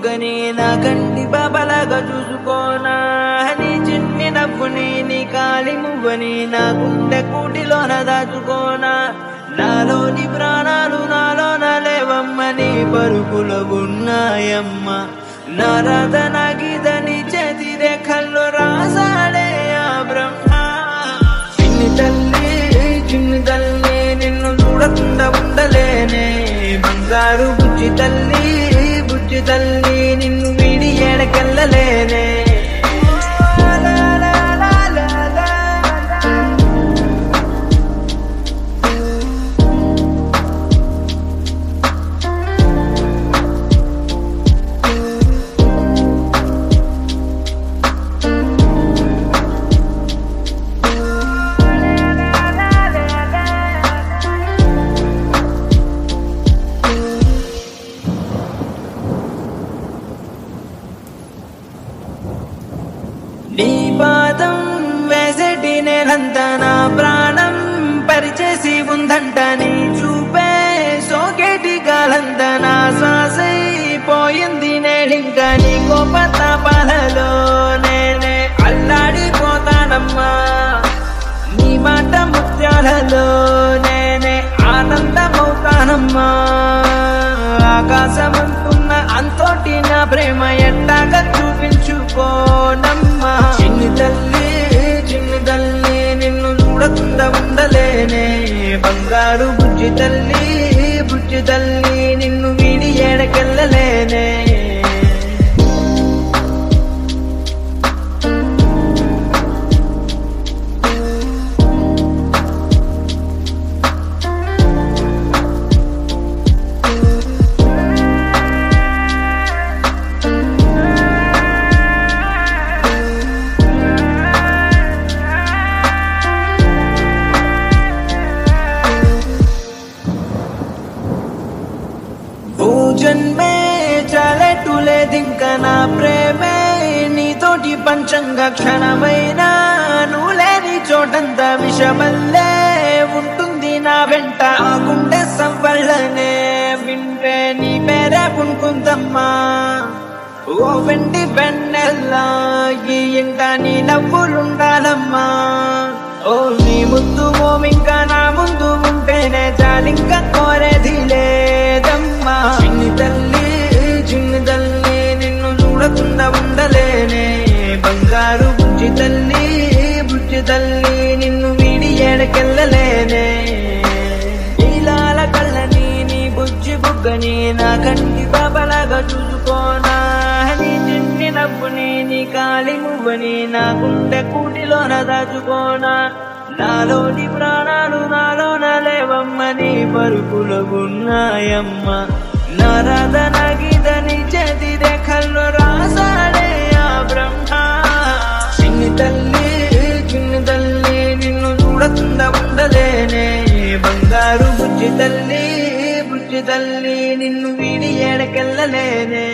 బుగ్గని నా కంటి బాబలాగా చూసుకోనా నీ చిన్ని నవ్వుని నీ కాలి మువ్వని నా గుండె కూటిలోన దాచుకోనా నాలోని ప్రాణాలు నాలోన లేవమ్మ నీ పరుపులో ఉన్నాయమ్మ నా రాధ నా గీత నీ చేతి రేఖల్లో రాసాడే ఆ బ్రహ్మ చిన్ని తల్లి నిన్ను చూడకుండా ఉండలేనే బంగారు బుజ్జి తల్లి నిన్ను వీడి ఏడకెళ్ళలేనే నీ పాదం వేసేటి నేలంతా నా ప్రాణం పరిచేసి ఉందంట నీ చూపే సోకేటి కాలంతా నా శ్వాసైపోయింది నేడింకా నీ కోపతాపాలలో నేనే అల్లాడిపోతానమ్మా నీ మాట ముత్యాలలో నేనే ఆనందమవుతానమ్మా ఆకాశమంటున్న అంతోటి నా ప్రేమ ఎట్టాగా చూపించుకోనమ్మా చిన్ని తల్లి నిన్ను చూడకుండా ఉండలేనే బంగారు బుజ్జి తల్లి నిన్ను వీడి ఏడకెళ్ళలేనే జన్మే చాలెట్టులేదింకా నా ప్రేమే నీతోటి పంచంగా క్షణమైనా నువ్వు లేని చోటంతా విషమల్లే ఉంటుంది నా వెంట ఆ గుండె సవ్వళ్ళనే వింటే నీ పేరే పుణుకుందమ్మా ఓ వెండి వెన్నెల్లా ఈ ఇంట నీ నవ్వులుండాలమ్మా ఓ నీ ముద్దు మోమింకా నా ముందు ఉంటేనే చాలింకా కోరేది లేదమ్మా చిన్ని తల్లి నిన్ను చూడకుండా ఉండలేనే బంగారు బుజ్జి తల్లి నిన్ను వీడి ఏడకెళ్ళలేనే నీలాల కళ్ళని నీ బుజ్జి బుగ్గని నా కంటి బాబలాగా చూసుకోనా నీ చిన్ని నవ్వుని నీ కాలి మువ్వని నా గుండె కూటిలోన దాచుకోనా నాలోని ప్రాణాలు నాలోన లేవమ్మ నీ పరుపులో ఉన్నాయమ్మ నా రాధ నా గీత నీ చేతి రేఖల్లో రాసాడే ఆ బ్రహ్మ చిన్ని తల్లి నిన్ను చూడకుండా ఉండలేనే బంగారు బుజ్జి తల్లి నిన్ను వీడి ఏడకెళ్ళలేనే